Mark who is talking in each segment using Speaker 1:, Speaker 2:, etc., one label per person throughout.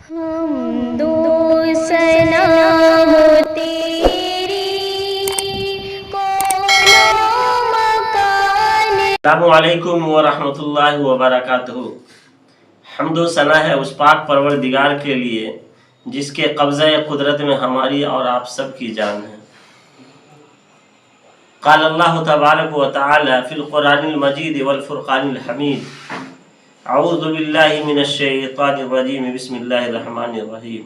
Speaker 1: حمد و ثنا ہو تیری کون مکان۔
Speaker 2: السلام علیکم ورحمۃ اللہ وبرکاتہ۔ حمد و ثنا ہے اس پاک پروردگار کے لیے جس کے قبضہ قدرت میں ہماری اور آپ سب کی جان ہے۔ قال اللہ تبارک و تعالی فی القرآن المجید والفرقان الحمید، اعوذ باللہ من الشیطان الرجیم، بسم اللہ الرحمن الرحیم۔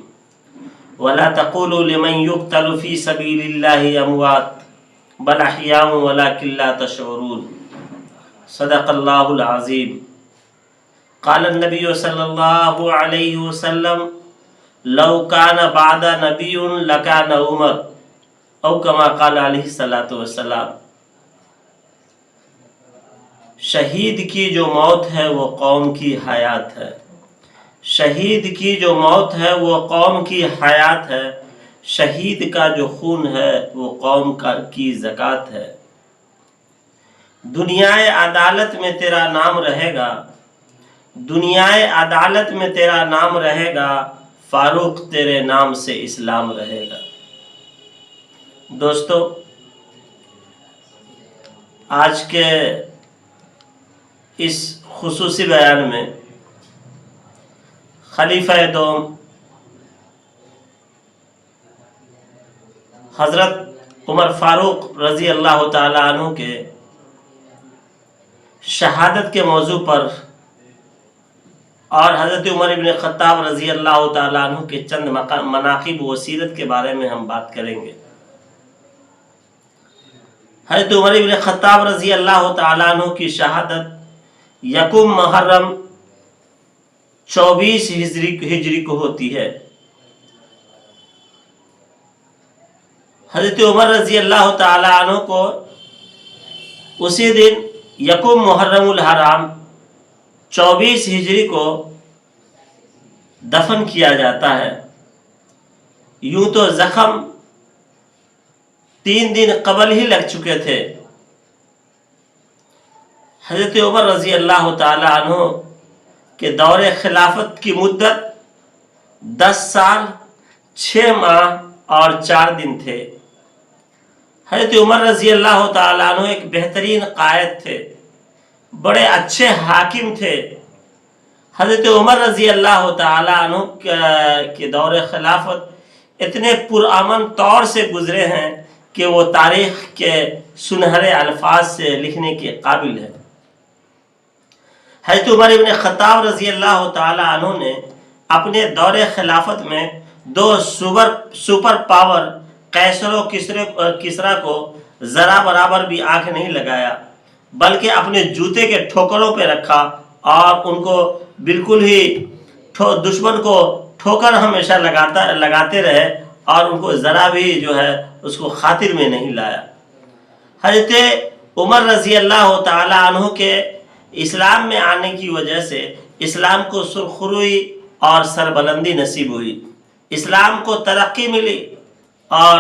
Speaker 2: ولا تقولوا لمن يقتل في سبيل الله اموات بل احیاء ولكن لا تشعرون، صدق اللہ العظیم۔ قال النبی صلی اللہ علیہ وسلم لو کان بعد نبی لکان عمر، او کما قال علیہ الصلوۃ والسلام۔ شہید کی جو موت ہے وہ قوم کی حیات ہے، شہید کی جو موت ہے وہ قوم کی حیات ہے، شہید کا جو خون ہے وہ قوم کی زکوٰۃ ہے۔ دنیائے عدالت میں تیرا نام رہے گا، دنیائے عدالت میں تیرا نام رہے گا، فاروق تیرے نام سے اسلام رہے گا۔ دوستو، آج کے اس خصوصی بیان میں خلیفہ دوم حضرت عمر فاروق رضی اللہ تعالی عنہ کے شہادت کے موضوع پر اور حضرت عمر ابن خطاب رضی اللہ تعالی عنہ کے چند مناقب و سیرت کے بارے میں ہم بات کریں گے۔ حضرت عمر ابن خطاب رضی اللہ تعالی عنہ کی شہادت یکم محرم 24 ہجری کو ہوتی ہے۔ حضرت عمر رضی اللہ تعالی عنہ کو اسی دن یکم محرم الحرام 24 ہجری کو دفن کیا جاتا ہے۔ یوں تو زخم 3 دن قبل ہی لگ چکے تھے۔ حضرت عمر رضی اللہ تعالی عنہ کے دور خلافت کی مدت 10 سال 6 ماہ اور 4 دن تھے۔ حضرت عمر رضی اللہ تعالی عنہ ایک بہترین قائد تھے، بڑے اچھے حاکم تھے۔ حضرت عمر رضی اللہ تعالی عنہ کے دور خلافت اتنے پرامن طور سے گزرے ہیں کہ وہ تاریخ کے سنہرے الفاظ سے لکھنے کے قابل ہے۔ حضرت عمر ابن خطاب رضی اللہ تعالی عنہ نے اپنے دور خلافت میں 2 سپر پاور قیصر و کسریٰ کو ذرا برابر بھی آنکھ نہیں لگایا، بلکہ اپنے جوتے کے ٹھوکروں پہ رکھا اور ان کو بالکل ہی دشمن کو ٹھوکر ہمیشہ لگاتے رہے اور ان کو ذرا بھی جو ہے اس کو خاطر میں نہیں لایا۔ حضرت عمر رضی اللہ تعالی عنہ کے اسلام میں آنے کی وجہ سے اسلام کو سرخروئی اور سربلندی نصیب ہوئی، اسلام کو ترقی ملی، اور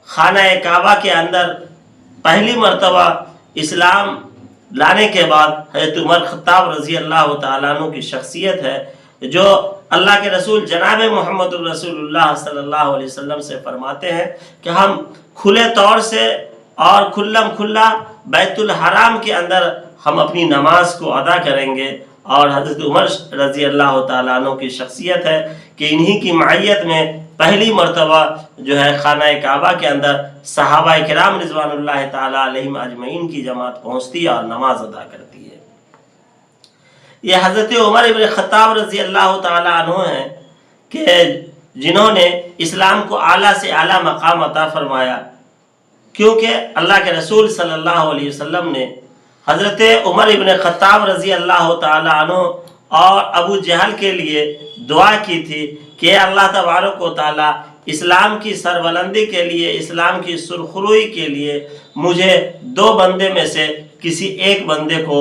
Speaker 2: خانہ کعبہ کے اندر پہلی مرتبہ اسلام لانے کے بعد حضرت عمر خطاب رضی اللہ تعالیٰ عنہ کی شخصیت ہے جو اللہ کے رسول جناب محمد الرسول اللہ صلی اللہ علیہ وسلم سے فرماتے ہیں کہ ہم کھلے طور سے اور کھلم کھلا بیت الحرام کے اندر ہم اپنی نماز کو ادا کریں گے۔ اور حضرت عمر رضی اللہ تعالیٰ عنہ کی شخصیت ہے کہ انہی کی معیت میں پہلی مرتبہ جو ہے خانہ کعبہ کے اندر صحابہ کرام رضوان اللہ تعالیٰ علیہم اجمعین کی جماعت پہنچتی ہے اور نماز ادا کرتی ہے۔ یہ حضرت عمر ابن خطاب رضی اللہ تعالیٰ عنہ ہیں کہ جنہوں نے اسلام کو اعلیٰ سے اعلیٰ مقام عطا فرمایا، کیونکہ اللہ کے رسول صلی اللہ علیہ وسلم نے حضرت عمر ابن خطاب رضی اللہ تعالی عنہ اور ابو جہل کے لیے دعا کی تھی کہ اللہ تبارک و تعالی اسلام کی سربلندی کے لیے، اسلام کی سرخروئی کے لیے مجھے 2 بندے میں سے کسی ایک بندے کو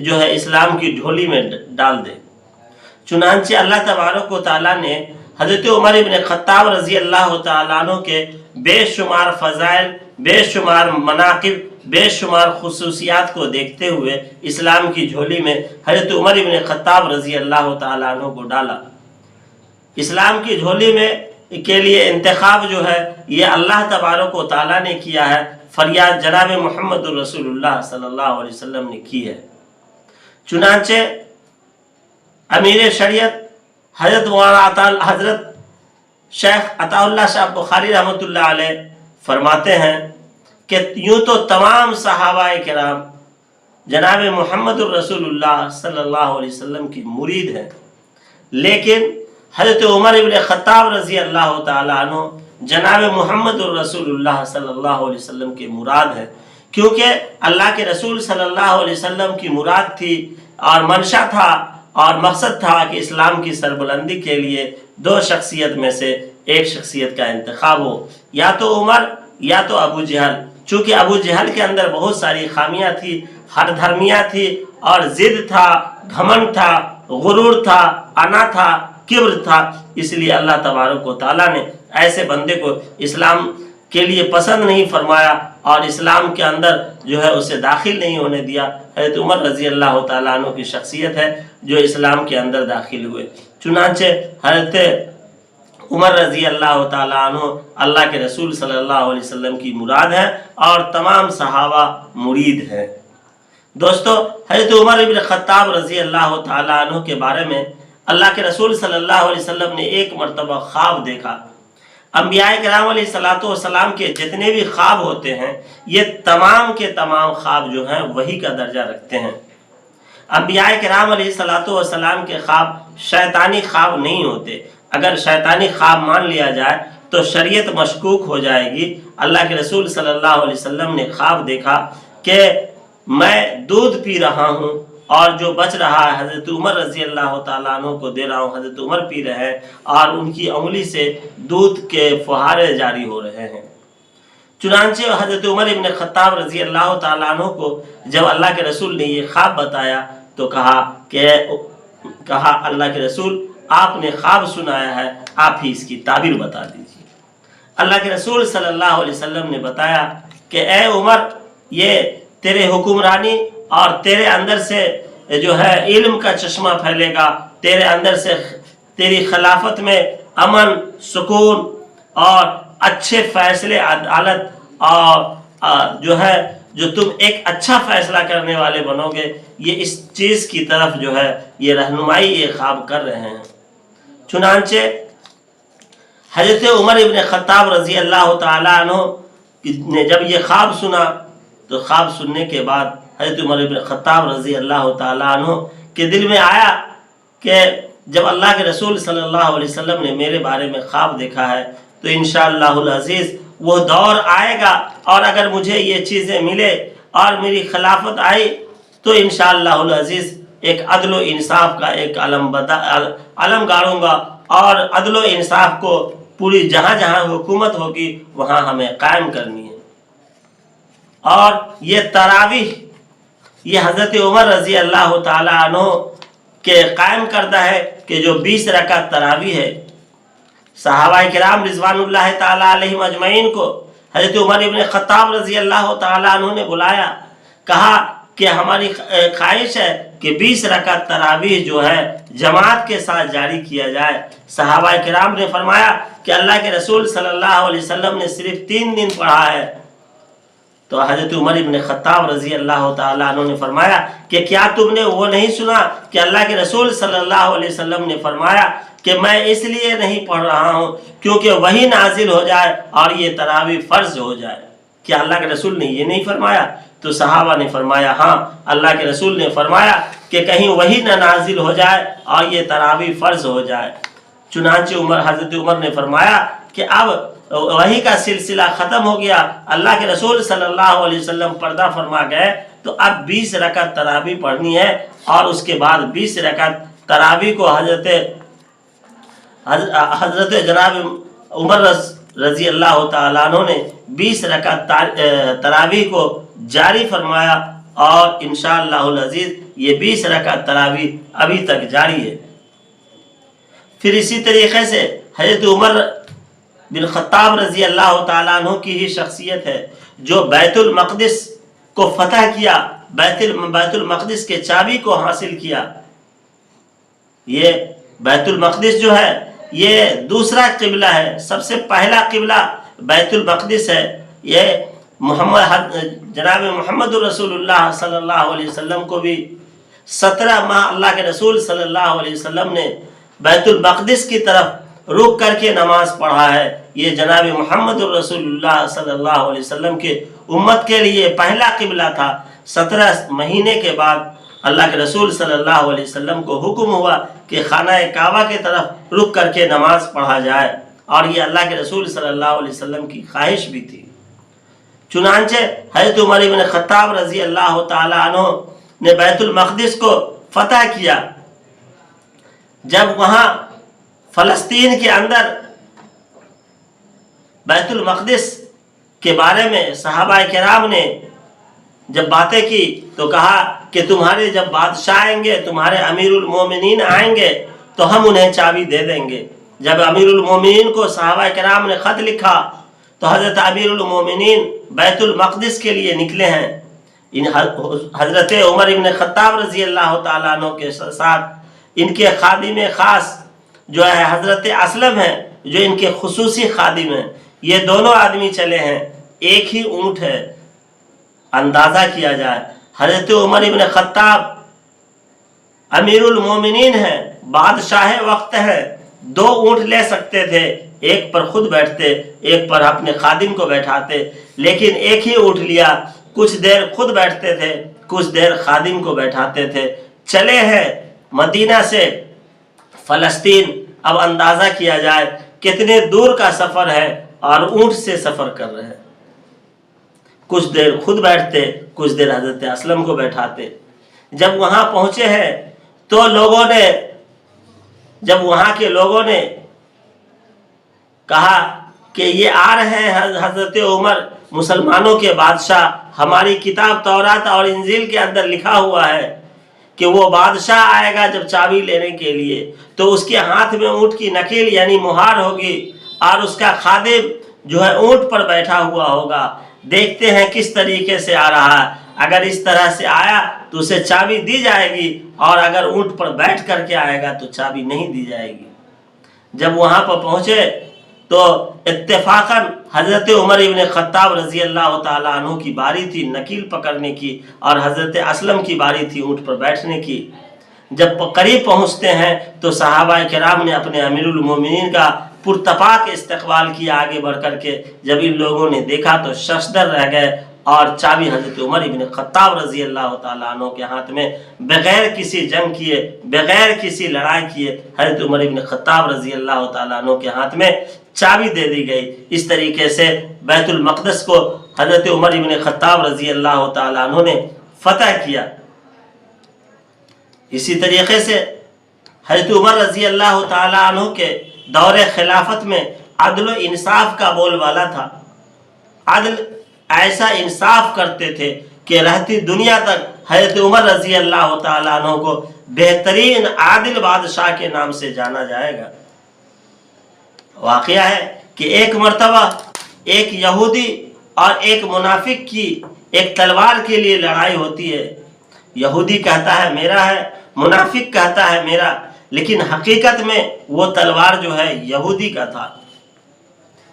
Speaker 2: جو ہے اسلام کی جھولی میں ڈال دے۔ چنانچہ اللہ تبارک و تعالی نے حضرت عمر ابن خطاب رضی اللہ تعالی عنہ کے بے شمار فضائل، بے شمار مناقب، بے شمار خصوصیات کو دیکھتے ہوئے اسلام کی جھولی میں حضرت عمر ابن خطاب رضی اللہ تعالی عنہ کو ڈالا۔ اسلام کی جھولی میں کے لیے انتخاب جو ہے یہ اللہ تبارک و تعالیٰ نے کیا ہے، فریاد جناب محمد الرسول اللہ صلی اللہ علیہ وسلم نے کی ہے۔ چنانچہ امیر شریعت حضرت مولانا حضرت شیخ عطا اللہ شاہ بخاری رحمۃ اللہ علیہ فرماتے ہیں کہ یوں تو تمام صحابہ کرام جناب محمد الرسول اللہ صلی اللہ علیہ وسلم کی مرید ہیں، لیکن حضرت عمر ابن خطاب رضی اللہ تعالیٰ عنہ جناب محمد الرسول اللہ صلی اللہ علیہ وسلم کے مراد ہیں، کیونکہ اللہ کے رسول صلی اللہ علیہ وسلم کی مراد تھی اور منشا تھا اور مقصد تھا کہ اسلام کی سربلندی کے لیے دو شخصیت میں سے ایک شخصیت کا انتخاب ہو، یا تو عمر یا تو ابو جہل۔ چونکہ ابو جہل کے اندر بہت ساری خامیاں تھی، ہر دھرمیاں تھی اور ضد تھا، گھمنڈ تھا، غرور تھا، انا تھا، کبر تھا، اس لیے اللہ تبارک و تعالیٰ نے ایسے بندے کو اسلام کے لیے پسند نہیں فرمایا اور اسلام کے اندر جو ہے اسے داخل نہیں ہونے دیا۔ حضرت عمر رضی اللہ تعالیٰ عنہ کی شخصیت ہے جو اسلام کے اندر داخل ہوئے۔ چنانچہ حضرت عمر رضی اللہ تعالیٰ عنہ اللہ کے رسول صلی اللہ علیہ وسلم کی مراد ہے اور تمام صحابہ مرید ہیں۔ دوستو، حضرت عمر بن خطاب رضی اللہ تعالیٰ عنہ کے بارے میں اللہ کے رسول صلی اللہ علیہ وسلم نے ایک مرتبہ خواب دیکھا۔ انبیاء کرام علیہ الصلوۃ والسلام کے جتنے بھی خواب ہوتے ہیں یہ تمام کے تمام خواب جو ہیں وحی کا درجہ رکھتے ہیں۔ انبیاء کرام علیہ الصلوۃ والسلام کے خواب شیطانی خواب نہیں ہوتے۔ اگر شیطانی خواب مان لیا جائے تو شریعت مشکوک ہو جائے گی۔ اللہ کے رسول صلی اللہ علیہ وسلم نے خواب دیکھا کہ میں دودھ پی رہا ہوں اور جو بچ رہا ہے حضرت عمر رضی اللہ تعالیٰ عنہ کو دے رہا ہوں، حضرت عمر پی رہے ہیں اور ان کی انگلی سے دودھ کے فوارے جاری ہو رہے ہیں۔ چنانچہ حضرت عمر ابن خطاب رضی اللہ تعالیٰ عنہ کو جب اللہ کے رسول نے یہ خواب بتایا تو کہا اللہ کے رسول آپ نے خواب سنایا ہے، آپ ہی اس کی تعبیر بتا دیجیے۔ اللہ کے رسول صلی اللہ علیہ وسلم نے بتایا کہ اے عمر، یہ تیرے حکمرانی اور تیرے اندر سے جو ہے علم کا چشمہ پھیلے گا، تیرے اندر سے تیری خلافت میں امن، سکون اور اچھے فیصلے، عدالت اور جو تم ایک اچھا فیصلہ کرنے والے بنو گے، یہ اس چیز کی طرف جو ہے یہ رہنمائی یہ خواب کر رہے ہیں۔ چنانچہ حضرت عمر ابن خطاب رضی اللہ تعالیٰ عنہ نے جب یہ خواب سنا تو خواب سننے کے بعد حضرت عمر ابن خطاب رضی اللہ تعالیٰ عنہ کے دل میں آیا کہ جب اللہ کے رسول صلی اللہ علیہ وسلم نے میرے بارے میں خواب دیکھا ہے تو انشاءاللہ العزیز وہ دور آئے گا اور اگر مجھے یہ چیزیں ملے اور میری خلافت آئی تو انشاءاللہ العزیز ایک عدل و انصاف کا ایک علم گاڑوں گا اور عدل و انصاف کو پوری جہاں جہاں حکومت ہوگی وہاں ہمیں قائم کرنی ہے۔ اور یہ تراویح یہ حضرت عمر رضی اللہ تعالیٰ عنہ کے قائم کردہ ہے کہ جو 20 رکعت تراویح ہے۔ صحابہ کرام رضوان اللہ تعالیٰ علیہم اجمعین کو حضرت عمر ابن خطاب رضی اللہ تعالیٰ عنہ نے بلایا، کہا کہ ہماری خواہش ہے کہ 20 رکعت تراویح جو ہے جماعت کے ساتھ جاری کیا جائے۔ صحابہ کرام نے فرمایا کہ اللہ کے رسول صلی اللہ علیہ وسلم نے صرف 3 دن پڑھا ہے۔ تو حضرت عمر ابن خطاب رضی اللہ تعالیٰ عنہ نے فرمایا کہ کیا تم نے وہ نہیں سنا کہ اللہ کے رسول صلی اللہ علیہ وسلم نے فرمایا کہ میں اس لیے نہیں پڑھ رہا ہوں کیونکہ وہی نازل ہو جائے اور یہ تراویح فرض ہو جائے۔ کیا اللہ کے رسول نے یہ نہیں فرمایا؟ تو صحابہ نے فرمایا ہاں، اللہ کے رسول نے فرمایا کہ کہیں وہی نہ نازل ہو جائے اور یہ تراویح فرض ہو جائے۔ چنانچہ حضرت عمر نے فرمایا کہ اب وحی کا سلسلہ ختم ہو گیا، اللہ کے رسول صلی اللہ علیہ وسلم پردہ فرما گئے، تو اب 20 رکعت تراویح پڑھنی ہے اور اس کے بعد 20 رکعت تراویح کو حضرت جناب عمر رضی اللہ تعالیٰ عنہ نے 20 رکعت تراویح کو جاری فرمایا اور انشاءاللہ العزیز یہ 20 رکعت تراویح ابھی تک جاری ہے۔ پھر اسی طریقے سے حضرت عمر بن خطاب رضی اللہ تعالیٰ عنہ کی ہی شخصیت ہے جو بیت المقدس کو فتح کیا، بیت المقدس کے چابی کو حاصل کیا۔ یہ بیت المقدس جو ہے یہ دوسرا قبلہ ہے. سب سے پہلا قبلہ بیت المقدس ہے. یہ جناب محمد رسول اللہ صلی اللہ علیہ وسلم کو بھی 17 ماہ اللہ کے رسول صلی اللہ علیہ وسلم نے بیت المقدس کی طرف رک کر کے نماز پڑھا ہے. یہ جناب محمد رسول اللہ صلی اللہ علیہ وسلم کے امت کے لیے پہلا قبلہ تھا. 17 مہینے کے بعد اللہ کے رسول صلی اللہ علیہ وسلم کو حکم ہوا کہ خانہ کعبہ کی طرف رک کر کے نماز پڑھا جائے، اور یہ اللہ کے رسول صلی اللہ علیہ وسلم کی خواہش بھی تھی. چنانچہ حضرت عمر بن خطاب رضی اللہ تعالی عنہ نے بیت المقدس کو فتح کیا. جب وہاں فلسطین کے اندر بیت المقدس کے بارے میں صحابہ کرام نے جب باتیں کی تو کہا کہ تمہارے جب بادشاہ آئیں گے، تمہارے امیر المومنین آئیں گے تو ہم انہیں چابی دے دیں گے. جب امیر المومنین کو صحابہ کرام نے خط لکھا تو حضرت امیر المومنین بیت المقدس کے لیے نکلے ہیں. حضرت عمر بن خطاب رضی اللہ تعالیٰ عنہ کے ساتھ ان کے خادم خاص جو ہے حضرت اسلم ہیں، جو ان کے خصوصی خادم ہیں. یہ دونوں آدمی چلے ہیں، ایک ہی اونٹ ہے. اندازہ کیا جائے حضرت عمر بن خطاب امیر المومنین ہیں، بادشاہ وقت ہیں، 2 اونٹ لے سکتے تھے، ایک پر خود بیٹھتے، ایک پر اپنے خادم کو بیٹھاتے، لیکن ایک ہی اونٹ لیا. کچھ دیر خود بیٹھتے تھے، کچھ دیر خادم کو بیٹھاتے تھے. چلے ہیں مدینہ سے فلسطین. اب اندازہ کیا جائے کتنے دور کا سفر ہے اور اونٹ سے سفر کر رہے ہیں. کچھ دیر خود بیٹھتے، کچھ دیر حضرت اسلم کو بیٹھاتے. جب وہاں پہنچے ہیں تو جب وہاں کے لوگوں نے کہا کہ یہ آ رہے ہیں حضرت عمر مسلمانوں کے بادشاہ، ہماری کتاب تورات اور انجیل کے اندر لکھا ہوا ہے کہ وہ بادشاہ آئے گا جب چابی لینے کے لیے تو اس کے ہاتھ میں اونٹ کی نکیل یعنی مہار ہوگی، اور اس کا خادم جو ہے اونٹ پر بیٹھا ہوا ہوگا. دیکھتے ہیں کس طریقے سے آ رہا ہے. اگر اس طرح سے آیا تو اسے چابی دی جائے گی، اور اگر اونٹ پر بیٹھ کر کے آئے گا تو چابی نہیں دی جائے گی. جب وہاں پر پہنچے تو اتفاقاً حضرت عمر بن خطاب رضی اللہ تعالیٰ عنہ کی باری تھی نکیل پکڑنے کی، اور حضرت اسلم کی باری تھی اونٹ پر بیٹھنے کی. جب قریب پہنچتے ہیں تو صحابہ کرام نے اپنے امیر المومنین کا پرتپاک استقبال کیا آگے بڑھ کر کے. جب ان لوگوں نے دیکھا تو ششدر رہ گئے، اور چابی حضرت عمر بن خطاب رضی اللہ تعالیٰ عنہ کے ہاتھ میں بغیر کسی جنگ کیے، بغیر کسی لڑائی کیے حضرت عمر بن خطاب رضی اللہ تعالیٰ عنہ کے ہاتھ میں چابی دے دی گئی. اس طریقے سے بیت المقدس کو حضرت عمر بن خطاب رضی اللہ تعالیٰ عنہ نے فتح کیا. اسی طریقے سے حضرت عمر رضی اللہ تعالیٰ عنہ کے دور خلافت میں عدل و انصاف کا بول بالا تھا. عدل ایسا انصاف کرتے تھے کہ رہتی دنیا تک حضرت عمر رضی اللہ تعالیٰ عنہ کو بہترین عادل بادشاہ کے نام سے جانا جائے گا. واقعہ ہے کہ ایک مرتبہ ایک یہودی اور ایک منافق کی ایک تلوار کے لیے لڑائی ہوتی ہے. یہودی کہتا ہے میرا ہے، منافق کہتا ہے میرا، لیکن حقیقت میں وہ تلوار جو ہے یہودی کا تھا.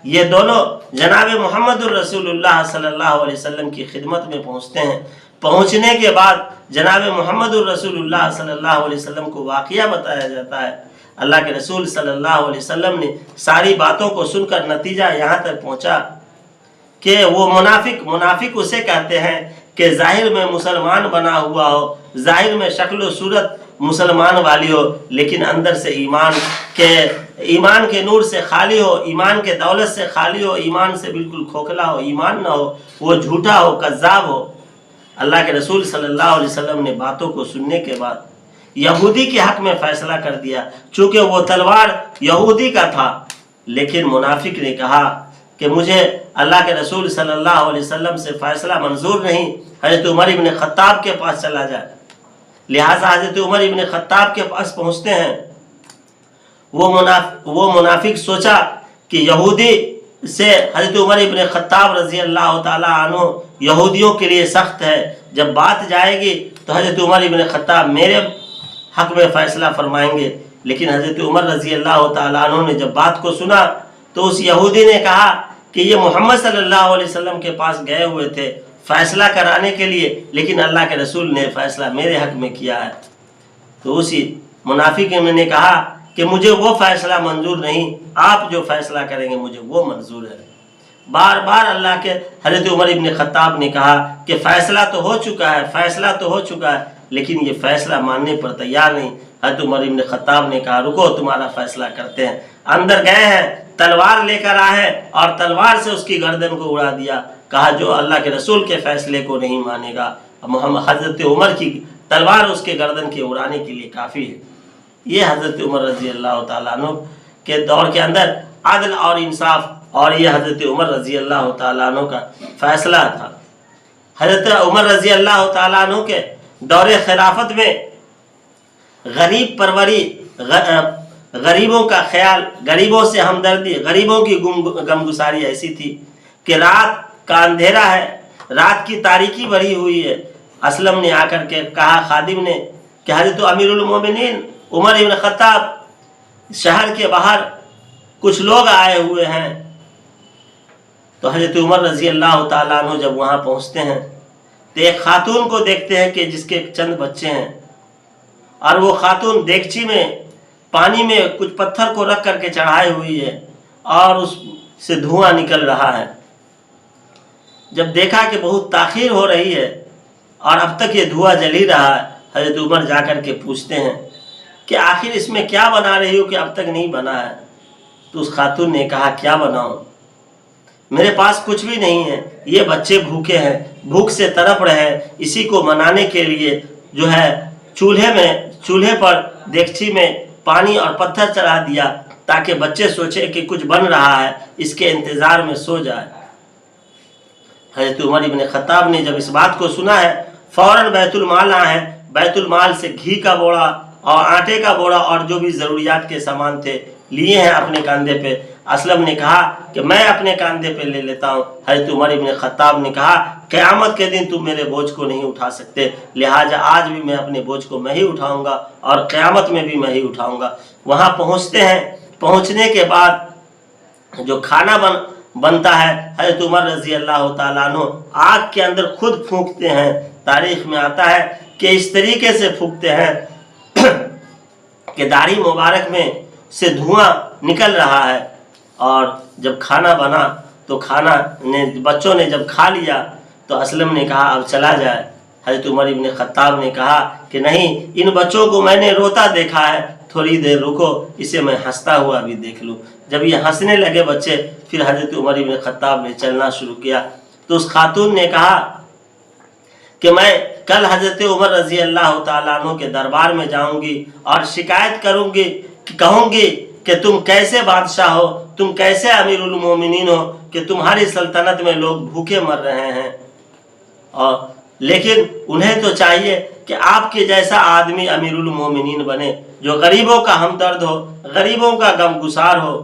Speaker 2: یہ دونوں جناب محمد الرسول اللہ صلی اللہ علیہ وسلم کی خدمت میں پہنچتے ہیں. پہنچنے کے بعد جناب محمد الرسول اللہ صلی اللہ علیہ وسلم کو واقعہ بتایا جاتا ہے. اللہ کے رسول صلی اللہ علیہ وسلم نے ساری باتوں کو سن کر نتیجہ یہاں تک پہنچا کہ وہ منافق اسے کہتے ہیں کہ ظاہر میں مسلمان بنا ہوا ہو، ظاہر میں شکل و صورت مسلمان والی ہو، لیکن اندر سے ایمان کے نور سے خالی ہو، ایمان کے دولت سے خالی ہو، ایمان سے بالکل کھوکھلا ہو، ایمان نہ ہو، وہ جھوٹا ہو، کذاب ہو. اللہ کے رسول صلی اللہ علیہ وسلم نے باتوں کو سننے کے بعد یہودی کے حق میں فیصلہ کر دیا. چونکہ وہ تلوار یہودی کا تھا، لیکن منافق نے کہا کہ مجھے اللہ کے رسول صلی اللہ علیہ وسلم سے فیصلہ منظور نہیں، حضرت عمر بن خطاب کے پاس چلا جائے. لہٰذا حضرت عمر بن خطاب کے پاس پہنچتے ہیں. وہ منافق سوچا کہ یہودی سے حضرت عمر بن خطاب رضی اللہ تعالیٰ عنہ یہودیوں کے لیے سخت ہے، جب بات جائے گی تو حضرت عمر بن خطاب میرے حق میں فیصلہ فرمائیں گے. لیکن حضرت عمر رضی اللہ تعالیٰ عنہ نے جب بات کو سنا تو اس یہودی نے کہا کہ یہ محمد صلی اللہ علیہ وسلم کے پاس گئے ہوئے تھے فیصلہ کرانے کے لیے، لیکن اللہ کے رسول نے فیصلہ میرے حق میں کیا ہے۔ تو اسی منافق نے کہا کہ مجھے وہ فیصلہ منظور نہیں، آپ جو فیصلہ کریں گے مجھے وہ منظور ہے۔ بار بار اللہ کے حضرت عمر ابن خطاب نے کہا کہ فیصلہ تو ہو چکا ہے، فیصلہ تو ہو چکا ہے، لیکن یہ فیصلہ ماننے پر تیار نہیں۔ حضرت عمر ابن خطاب نے کہا رکو تمہارا فیصلہ کرتے ہیں۔ اندر گئے ہیں، تلوار لے کر آئے اور تلوار سے اس کی گردن کو اڑا دیا۔ کہا جو اللہ کے رسول کے فیصلے کو نہیں مانے گا، محمد حضرت عمر کی تلوار اس کے گردن کے اڑانے کے لیے کافی ہے۔ یہ حضرت عمر رضی اللہ تعالیٰ عنہ کے دور کے اندر عدل اور انصاف، اور یہ حضرت عمر رضی اللہ تعالیٰ عنہ کا فیصلہ تھا۔ حضرت عمر رضی اللہ تعالیٰ عنہ کے دور خلافت میں غریب پروری، غریبوں کا خیال، غریبوں سے ہمدردی، غریبوں کی غمگساری ایسی تھی کہ رات کا اندھیرا ہے، رات کی تاریکی بھری ہوئی ہے۔ اسلم نے آ کر کے کہا خادم نے کہ حضرت امیر المومنین عمر ابن خطاب شہر کے باہر کچھ لوگ آئے ہوئے ہیں۔ تو حضرت عمر رضی اللہ تعالیٰ عنہ جب وہاں پہنچتے ہیں تو ایک خاتون کو دیکھتے ہیں کہ جس کے چند بچے ہیں، اور وہ خاتون دیگچی میں پانی میں کچھ پتھر کو رکھ کر کے چڑھائی ہوئی ہے اور اس سے دھواں نکل رہا ہے۔ جب دیکھا کہ بہت تاخیر ہو رہی ہے اور اب تک یہ دھواں جل ہی رہا ہے، حضرت عمر جا کر کے پوچھتے ہیں کہ آخر اس میں کیا بنا رہی ہو کہ اب تک نہیں بنا ہے؟ تو اس خاتون نے کہا کیا بناؤں، میرے پاس کچھ بھی نہیں ہے، یہ بچے بھوکے ہیں، بھوک سے تڑپ رہے ہیں، اسی کو منانے کے لیے جو ہے چولہے پر دیگچی میں پانی اور پتھر چڑھا دیا تاکہ بچے سوچے کہ کچھ بن رہا ہے، اس کے انتظار میں سو جائے۔ حضرت عمر ابن خطاب نے جب اس بات کو سنا ہے فوراً بیت المال آئے، بیت المال سے گھی کا بوڑا اور آٹے کا بوڑا اور جو بھی ضروریات کے سامان تھے لیے ہیں اپنے کاندھے پہ۔ اسلم نے کہا کہ میں اپنے کاندھے پہ لے لیتا ہوں۔ حضرت عمر ابن خطاب نے کہا قیامت کے دن تم میرے بوجھ کو نہیں اٹھا سکتے، لہٰذا آج بھی میں اپنے بوجھ کو میں ہی اٹھاؤں گا اور قیامت میں بھی میں ہی اٹھاؤں گا۔ وہاں پہنچتے ہیں، پہنچنے کے بعد جو کھانا بنتا ہے حضرت عمر رضی اللہ تعالیٰ عنہ آگ کے اندر خود پھونکتے ہیں۔ تاریخ میں آتا ہے کہ اس طریقے سے پھونکتے ہیں کہ داڑھی مبارک میں سے دھواں نکل رہا ہے، اور جب کھانا بنا تو بچوں نے جب کھا لیا تو اسلم نے کہا اب چلا جائے۔ حضرت عمر ابن خطاب نے کہا کہ نہیں، ان بچوں کو میں نے روتا دیکھا ہے، تھوڑی دیر رکو، اسے میں ہنستا ہوا بھی دیکھ لوں۔ جب یہ ہنسنے لگے بچے، پھر حضرت عمر ابن خطاب نے چلنا شروع کیا۔ تو اس خاتون نے کہا کہ میں کل حضرت عمر رضی اللہ تعالیٰ عنہ کے دربار میں جاؤں گی اور شکایت کروں گی، کہوں گی کہ تم کیسے بادشاہ ہو، تم کیسے امیر المومنین ہو کہ تمہاری سلطنت میں لوگ بھوکے مر رہے ہیں، اور لیکن انہیں تو چاہیے کہ آپ کے جیسا آدمی امیر المومنین بنے جو غریبوں کا ہمدرد ہو، غریبوں کا غمگسار ہو۔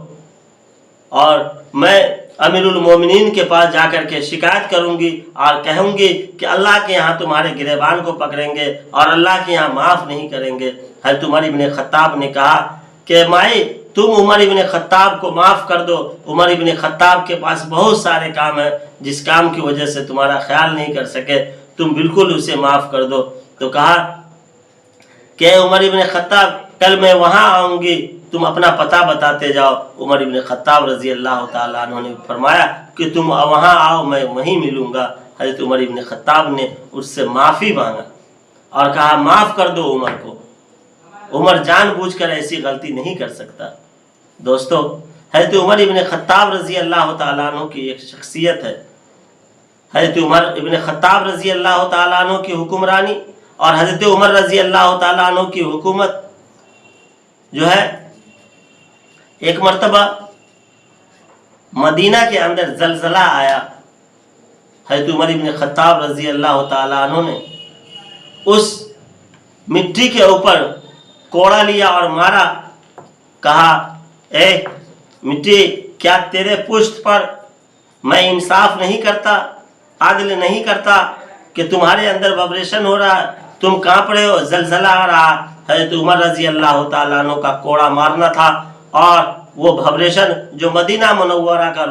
Speaker 2: اور میں امیر المومنین کے پاس جا کر کے شکایت کروں گی اور کہوں گی کہ اللہ کے یہاں تمہارے گریبان کو پکڑیں گے اور اللہ کے یہاں معاف نہیں کریں گے۔ حضرت عمر ابن خطاب نے کہا کہ مائی تم عمر ابن خطاب کو معاف کر دو، عمر ابن خطاب کے پاس بہت سارے کام ہیں جس کام کی وجہ سے تمہارا خیال نہیں کر سکے، تم بالکل اسے معاف کر دو۔ تو کہا کہ عمر ابن خطاب کل میں وہاں آؤں گی، تم اپنا پتہ بتاتے جاؤ۔ عمر ابن خطاب رضی اللہ تعالیٰ عنہ نے فرمایا کہ تم وہاں آؤ، میں وہیں ملوں گا۔ حضرت عمر ابن خطاب نے اس سے معافی مانگا اور کہا معاف کر دو عمر کو، عمر جان بوجھ کر ایسی غلطی نہیں کر سکتا۔ دوستو، حضرت عمر ابن خطاب رضی اللہ تعالیٰ عنہ کی ایک شخصیت ہے۔ حضرت عمر ابن خطاب رضی اللہ تعالیٰ عنہ کی حکمرانی اور حضرت عمر رضی اللہ تعالیٰ عنہ کی حکومت جو ہے، ایک مرتبہ مدینہ کے اندر زلزلہ آیا۔ حضرت عمر ابن خطاب رضی اللہ تعالیٰ عنہ نے اس مٹی کے اوپر کوڑا لیا اور مارا، کہا اے مٹی، کیا تیرے پشت پر میں انصاف نہیں کرتا، عدل نہیں کرتا کہ تمہارے اندر وائبریشن ہو رہا ہے، تم کانپ رہے ہو، زلزلہ آ رہا، حضرت عمر رضی اللہ تعالیٰ عنہ کا کوڑا مارنا تھا، اور وہ بھبریشن جو مدینہ منورہ کا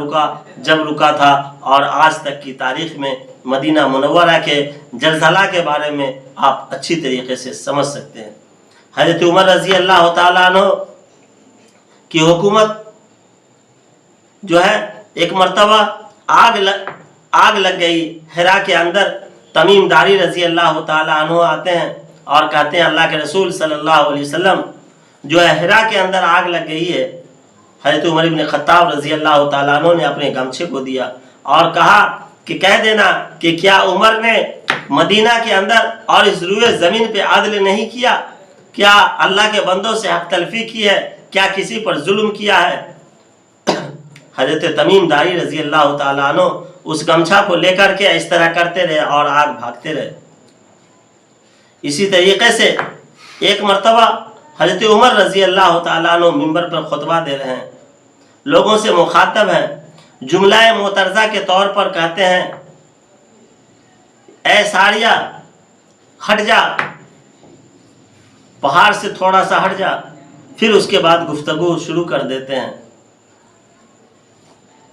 Speaker 2: جب رکا تھا، اور آج تک کی تاریخ میں مدینہ منورہ کے زلزلہ کے بارے میں آپ اچھی طریقے سے سمجھ سکتے ہیں۔ حضرت عمر رضی اللہ تعالیٰ عنہ کی حکومت جو ہے، ایک مرتبہ آگ لگ گئی حرا کے اندر۔ تمیم داری رضی اللہ تعالیٰ عنہ آتے ہیں اور کہتے ہیں اللہ کے رسول صلی اللہ علیہ وسلم جو ہے حرا کے اندر آگ لگ گئی ہے۔ حضرت عمر بن خطاب رضی اللہ تعالیٰ عنہ نے اپنے گمچھے کو دیا اور کہا کہ کہہ دینا کہ کیا عمر نے مدینہ کے اندر اور اس روئے زمین پہ عدل نہیں کیا؟ کیا اللہ کے بندوں سے حق تلفی کی ہے؟ کیا کسی پر ظلم کیا ہے؟ حضرت تمیم داری رضی اللہ تعالیٰ عنہ اس گمچھا کو لے کر کے اس طرح کرتے رہے اور آگ بھاگتے رہے۔ اسی طریقے سے ایک مرتبہ حضرت عمر رضی اللہ تعالیٰ عنہ منبر پر خطبہ دے رہے ہیں، لوگوں سے مخاطب ہیں، جملہ معترضہ کے طور پر کہتے ہیں اے ساریہ ہٹ جا، پہاڑ سے تھوڑا سا ہٹ جا۔ پھر اس کے بعد گفتگو شروع کر دیتے ہیں۔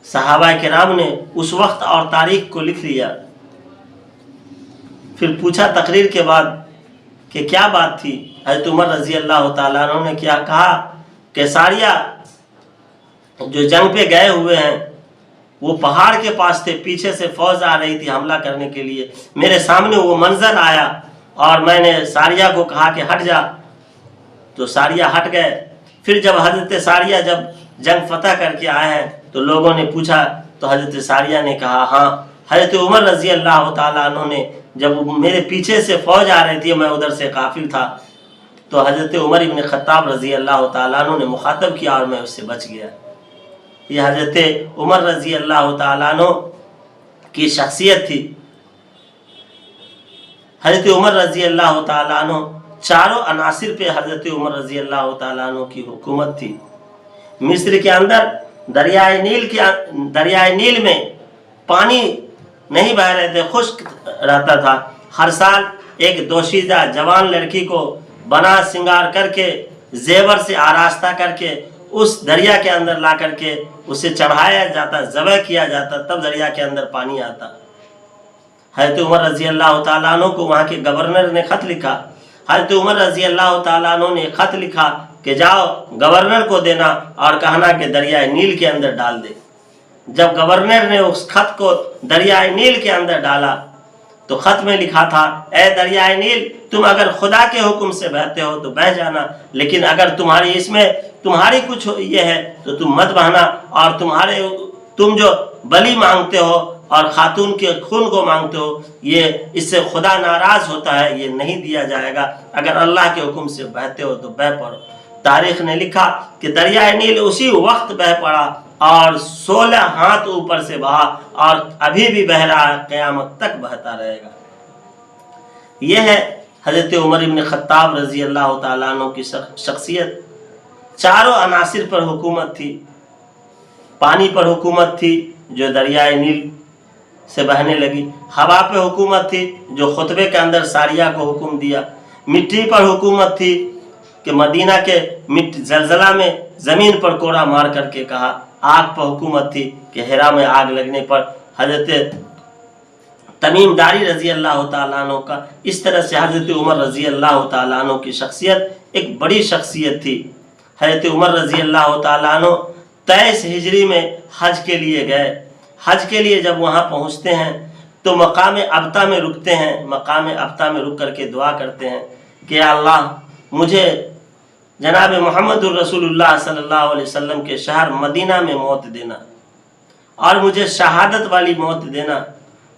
Speaker 2: صحابہ کرام نے اس وقت اور تاریخ کو لکھ لیا۔ پھر پوچھا تقریر کے بعد کہ کیا بات تھی؟ حضرت عمر رضی اللہ تعالیٰ عنہ نے کیا کہا کہ ساریہ جو جنگ پہ گئے ہوئے ہیں وہ پہاڑ کے پاس تھے، پیچھے سے فوج آ رہی تھی حملہ کرنے کے لیے، میرے سامنے وہ منظر آیا اور میں نے ساریہ کو کہا کہ ہٹ جا، تو ساریہ ہٹ گئے۔ پھر جب حضرت ساریہ جب جنگ فتح کر کے آئے ہیں تو لوگوں نے پوچھا تو حضرت ساریہ نے کہا ہاں حضرت عمر رضی اللہ تعالیٰ عنہ نے جب میرے پیچھے سے فوج آ رہی تھی، میں ادھر سے قافل تھا، تو حضرت عمر بن خطاب رضی اللہ تعالیٰ عنہ نے مخاطب کیا اور میں اس سے بچ گیا۔ یہ حضرت عمر رضی اللہ تعالیٰ عنہ کی شخصیت تھی۔ حضرت عمر رضی اللہ تعالیٰ عنہ چاروں عناصر پہ حضرت عمر رضی اللہ تعالیٰ عنہ کی حکومت تھی۔ مصر کے اندر دریائے نیل میں پانی نہیں بہ رہے تھے، خشک رہتا تھا۔ ہر سال ایک دوشیزہ جوان لڑکی کو بنا سنگار کر کے زیور سے آراستہ کر کے اس دریا کے اندر لا کر کے اسے چڑھایا جاتا، ذبح کیا جاتا، تب دریا کے اندر پانی آتا۔ حضرت عمر رضی اللہ تعالیٰ عنہ کو وہاں کے گورنر نے خط لکھا۔ حضرت عمر رضی اللہ تعالیٰ عنہ نے خط لکھا کہ جاؤ گورنر کو دینا اور کہنا کہ دریائے نیل کے اندر ڈال دے۔ جب گورنر نے اس خط کو دریائے نیل کے اندر ڈالا تو خط میں لکھا تھا اے دریائے نیل، تم اگر خدا کے حکم سے بہتے ہو تو بہہ جانا، لیکن اگر تمہاری کچھ یہ ہے تو تم مت بہنا، اور تم جو بلی مانگتے ہو اور خاتون کے خون کو مانگتے ہو، یہ اس سے خدا ناراض ہوتا ہے، یہ نہیں دیا جائے گا۔ اگر اللہ کے حکم سے بہتے ہو تو بہہ پڑو۔ تاریخ نے لکھا کہ دریائے نیل اسی وقت بہہ پڑا اور 16 ہاتھ اوپر سے بہا، اور ابھی بھی بہہ رہا ہے، قیامت تک بہتا رہے گا۔ یہ ہے حضرت عمر بن خطاب رضی اللہ تعالیٰ عنہ کی شخصیت۔ چاروں عناصر پر حکومت تھی۔ پانی پر حکومت تھی جو دریائے نیل سے بہنے لگی، ہوا پہ حکومت تھی جو خطبے کے اندر ساریہ کو حکم دیا، مٹی پر حکومت تھی کہ مدینہ کے زلزلہ میں زمین پر کوڑا مار کر کے کہا، آگ پر حکومت تھی کہ حرا میں آگ لگنے پر حضرت تمیم داری رضی اللہ تعالیٰ عنہ کا۔ اس طرح سے حضرت عمر رضی اللہ تعالیٰ عنہ کی شخصیت ایک بڑی شخصیت تھی۔ حضرت عمر رضی اللہ تعالیٰ عنہ 23 ہجری میں حج کے لیے گئے۔ حج کے لیے جب وہاں پہنچتے ہیں تو مقام ابتا میں رکتے ہیں۔ مقام ابتا میں رک کر کے دعا کرتے ہیں کہ یا اللہ مجھے جناب محمد الرسول اللہ صلی اللہ علیہ وسلم کے شہر مدینہ میں موت دینا اور مجھے شہادت والی موت دینا۔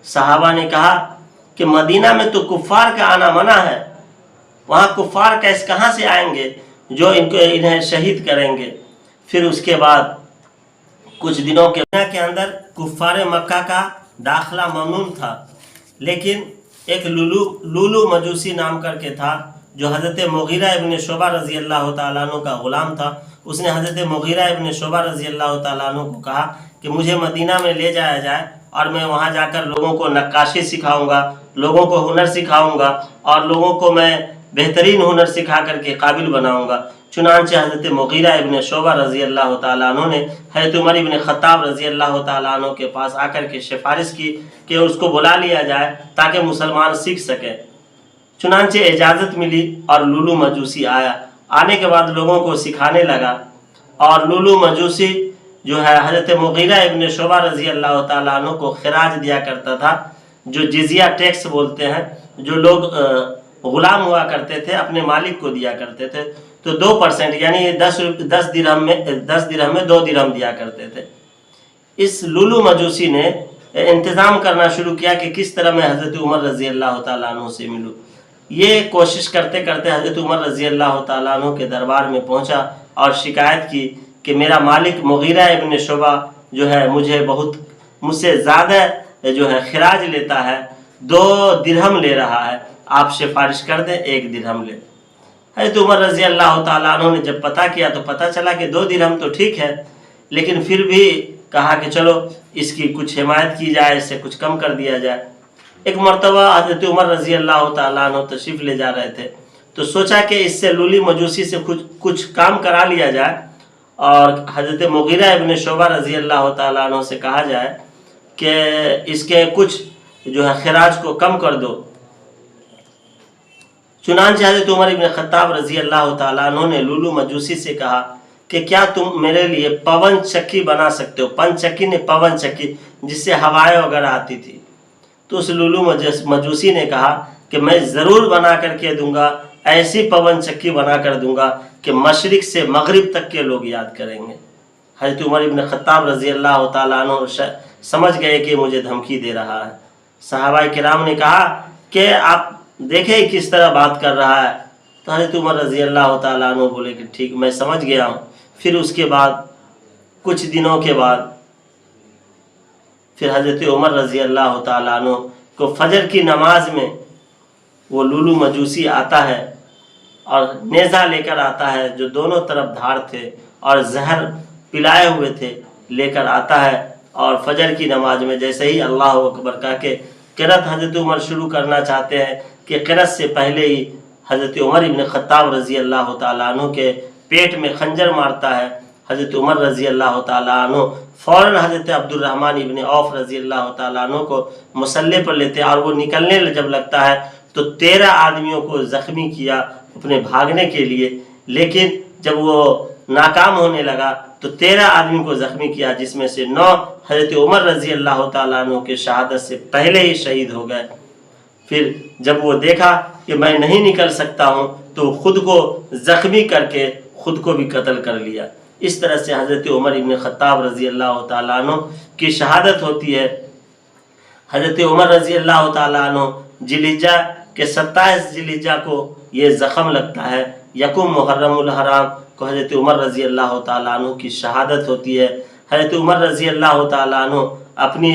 Speaker 2: صحابہ نے کہا کہ مدینہ میں تو کفار کا آنا منع ہے، وہاں کفار کہاں سے آئیں گے جو انہیں شہید کریں گے۔ پھر اس کے بعد کچھ دنوں کے اندر کفار مکہ کا داخلہ ممنوع تھا، لیکن ایک لولو مجوسی نام کر کے تھا جو حضرت مغیرہ ابن شعبہ رضی اللہ تعالیٰ عنہ کا غلام تھا۔ اس نے حضرت مغیرہ ابن شعبہ رضی اللہ تعالیٰ عنہ کو کہا کہ مجھے مدینہ میں لے جایا جائے اور میں وہاں جا کر لوگوں کو نقاشی سکھاؤں گا، لوگوں کو ہنر سکھاؤں گا، اور لوگوں کو میں بہترین ہنر سکھا کر کے قابل بناؤں گا۔ چنانچہ حضرت مغیرہ ابن شعبہ رضی اللہ تعالیٰ عنہ نے حضرت عمر ابن خطاب رضی اللہ تعالیٰ عنہ کے پاس آ کر کے سفارش کی کہ اس کو بلا لیا جائے تاکہ مسلمان سیکھ سکے۔ چنانچہ اجازت ملی اور لولو مجوسی آیا۔ آنے کے بعد لوگوں کو سکھانے لگا، اور لولو مجوسی جو ہے حضرت مغیرہ ابن شعبہ رضی اللہ تعالیٰ عنہ کو خراج دیا کرتا تھا، جو جزیہ ٹیکس بولتے ہیں، جو لوگ غلام ہوا کرتے تھے اپنے مالک کو دیا کرتے تھے، تو 2% یعنی 10 درہم میں 2 درہم دیا کرتے تھے۔ اس لولو مجوسی نے انتظام کرنا شروع کیا کہ کس طرح میں حضرت عمر رضی اللہ تعالیٰ عنہ سے ملوں۔ یہ کوشش کرتے کرتے حضرت عمر رضی اللہ تعالیٰ عنہ کے دربار میں پہنچا اور شکایت کی کہ میرا مالک مغیرہ ابن شعبہ جو ہے مجھ سے زیادہ جو ہے خراج لیتا ہے، 2 درہم لے رہا ہے، آپ سفارش کر دیں 1 درہم لے۔ حضرت عمر رضی اللہ تعالیٰ عنہ نے جب پتہ کیا تو پتہ چلا کہ 2 درہم تو ٹھیک ہے، لیکن پھر بھی کہا کہ چلو اس کی کچھ حمایت کی جائے، اس سے کچھ کم کر دیا جائے۔ ایک مرتبہ حضرت عمر رضی اللہ تعالیٰ عنہ تشریف لے جا رہے تھے تو سوچا کہ اس سے لولی مجوسی سے کچھ کام کرا لیا جائے، اور حضرت مغیرہ ابن شعبہ رضی اللہ تعالیٰ عنہ سے کہا جائے کہ اس کے کچھ جو ہے خراج کو کم کر دو۔ چنانچہ حضرت عمر ابن خطاب رضی اللہ تعالیٰ عنہ نے لولو مجوسی سے کہا کہ کیا تم میرے لیے پون چکی بنا سکتے ہو؟ پن چکی نے پون چکی، جس سے ہوائیں وغیرہ آتی تھی۔ تو اس لولو مجوسی نے کہا کہ میں ضرور بنا کر کے دوں گا، ایسی پون چکی بنا کر دوں گا کہ مشرق سے مغرب تک کے لوگ یاد کریں گے۔ حضرت عمر ابن خطاب رضی اللہ تعالیٰ عنہ سمجھ گئے کہ مجھے دھمکی دے رہا ہے۔ صحابہ کرام نے کہا کہ آپ دیکھیں کس طرح بات کر رہا ہے۔ تو حضرت عمر رضی اللہ تعالیٰ عنہ بولے کہ ٹھیک، میں سمجھ گیا ہوں۔ پھر اس کے بعد کچھ دنوں کے بعد پھر حضرت عمر رضی اللہ تعالیٰ عنہ کو فجر کی نماز میں وہ لولو مجوسی آتا ہے اور نیزہ لے کر آتا ہے، جو دونوں طرف دھار تھے اور زہر پلائے ہوئے تھے، لے کر آتا ہے، اور فجر کی نماز میں جیسے ہی اللہ اکبر کہہ کے قرأت حضرت عمر شروع کرنا چاہتے ہیں کہ قرأت سے پہلے ہی حضرت عمر ابن خطاب رضی اللہ تعالیٰ عنہ کے پیٹ میں خنجر مارتا ہے۔ حضرت عمر رضی اللہ تعالیٰ عنہ فوراً حضرت عبد الرحمن ابن عوف رضی اللہ تعالیٰ عنہ کو مسلح پر لیتے ہیں، اور وہ نکلنے جب لگتا ہے تو 13 آدمیوں کو زخمی کیا اپنے بھاگنے کے لیے، لیکن جب وہ ناکام ہونے لگا تو 13 آدمی کو زخمی کیا، جس میں سے 9 حضرت عمر رضی اللہ تعالیٰ عنہ کے شہادت سے پہلے ہی شہید ہو گئے۔ پھر جب وہ دیکھا کہ میں نہیں نکل سکتا ہوں تو خود کو زخمی کر کے خود کو بھی قتل کر لیا۔ اس طرح سے حضرت عمر ابن خطاب رضی اللہ تعالیٰ عنہ کی شہادت ہوتی ہے۔ حضرت عمر رضی اللہ تعالیٰ عنہ ذوالحجہ کے 27 ذوالحجہ کو یہ زخم لگتا ہے، یکم محرم الحرام کو حضرت عمر رضی اللہ تعالیٰ عنہ کی شہادت ہوتی ہے۔ حضرت عمر رضی اللہ تعالیٰ عنہ اپنی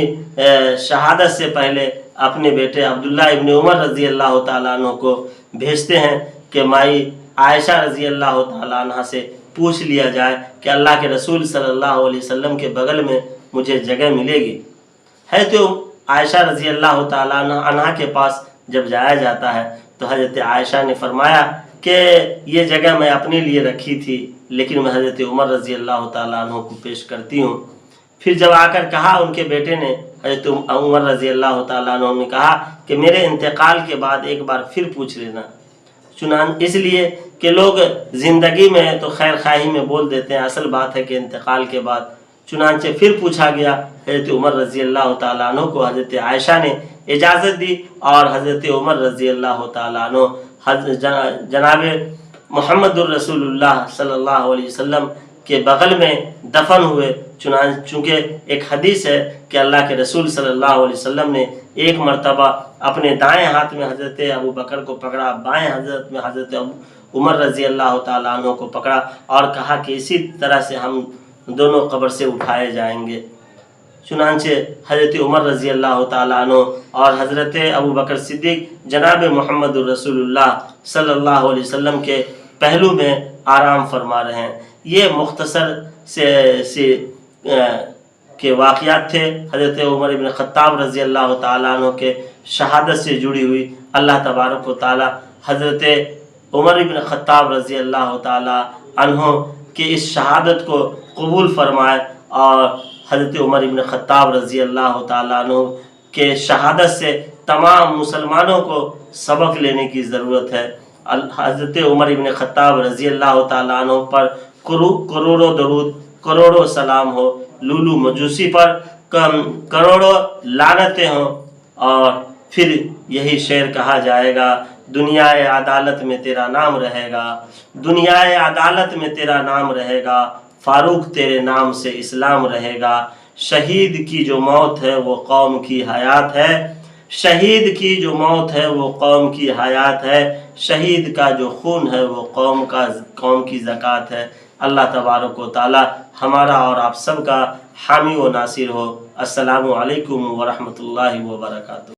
Speaker 2: شہادت سے پہلے اپنے بیٹے عبداللہ ابن عمر رضی اللہ تعالیٰ عنہ کو بھیجتے ہیں کہ مائی عائشہ رضی اللہ تعالیٰ عنہ سے پوچھ لیا جائے کہ اللہ کے رسول صلی اللہ علیہ وسلم کے بغل میں مجھے جگہ ملے گی۔ حضرت عائشہ رضی اللہ تعالیٰ عنہ کے پاس جب جایا جاتا ہے تو حضرت عائشہ نے فرمایا کہ یہ جگہ میں اپنے لیے رکھی تھی، لیکن میں حضرت عمر رضی اللہ تعالیٰ عنہ کو پیش کرتی ہوں۔ پھر جب آ کر کہا ان کے بیٹے نے، حضرت عمر رضی اللہ تعالیٰ عنہ نے کہا کہ میرے انتقال کے بعد ایک بار پھر پوچھ لینا، چنانچہ اس لیے کہ لوگ زندگی میں تو خیر خواہی میں بول دیتے ہیں، اصل بات ہے کہ انتقال کے بعد۔ چنانچہ پھر پوچھا گیا، حضرت عمر رضی اللہ تعالیٰ عنہ کو حضرت عائشہ نے اجازت دی، اور حضرت عمر رضی اللہ تعالیٰ عنہ جناب محمد الرسول اللہ صلی اللہ علیہ وسلم کے بغل میں دفن ہوئے۔ چونکہ ایک حدیث ہے کہ اللہ کے رسول صلی اللہ علیہ وسلم نے ایک مرتبہ اپنے دائیں ہاتھ میں حضرت ابو بکر کو پکڑا، بائیں حضرت میں حضرت عمر رضی اللہ تعالیٰ عنہ کو پکڑا، اور کہا کہ اسی طرح سے ہم دونوں قبر سے اٹھائے جائیں گے۔ چنانچہ حضرت عمر رضی اللہ تعالیٰ عنہ اور حضرت ابو بکر صدیق جناب محمد الرسول اللہ صلی اللہ علیہ وسلم کے پہلو میں آرام فرما رہے ہیں۔ یہ مختصر سے کے واقعات تھے حضرت عمر بن خطاب رضی اللہ تعالیٰ عنہ کے شہادت سے جڑی ہوئی۔ اللہ تبارک و تعالیٰ حضرت عمر بن خطاب رضی اللہ تعالی عنہ کے اس شہادت کو قبول فرمائے، اور حضرت عمر بن خطاب رضی اللہ تعالی عنہ کے شہادت سے تمام مسلمانوں کو سبق لینے کی ضرورت ہے۔ حضرت عمر بن خطاب رضی اللہ تعالی عنہ پر کروڑوں درود، کروڑوں سلام ہو، لولو مجوسی پر کروڑوں لعنتیں ہوں، اور پھر یہی شعر کہا جائے گا، دنیا عدالت میں تیرا نام رہے گا، دنیا عدالت میں تیرا نام رہے گا، فاروق تیرے نام سے اسلام رہے گا، شہید کی جو موت ہے وہ قوم کی حیات ہے، شہید کی جو موت ہے وہ قوم کی حیات ہے، شہید کا جو خون ہے وہ قوم کی زکوٰۃ ہے۔ اللہ تبارک و تعالی ہمارا اور آپ سب کا حامی و ناصر ہو۔ السلام علیکم ورحمۃ اللہ وبرکاتہ۔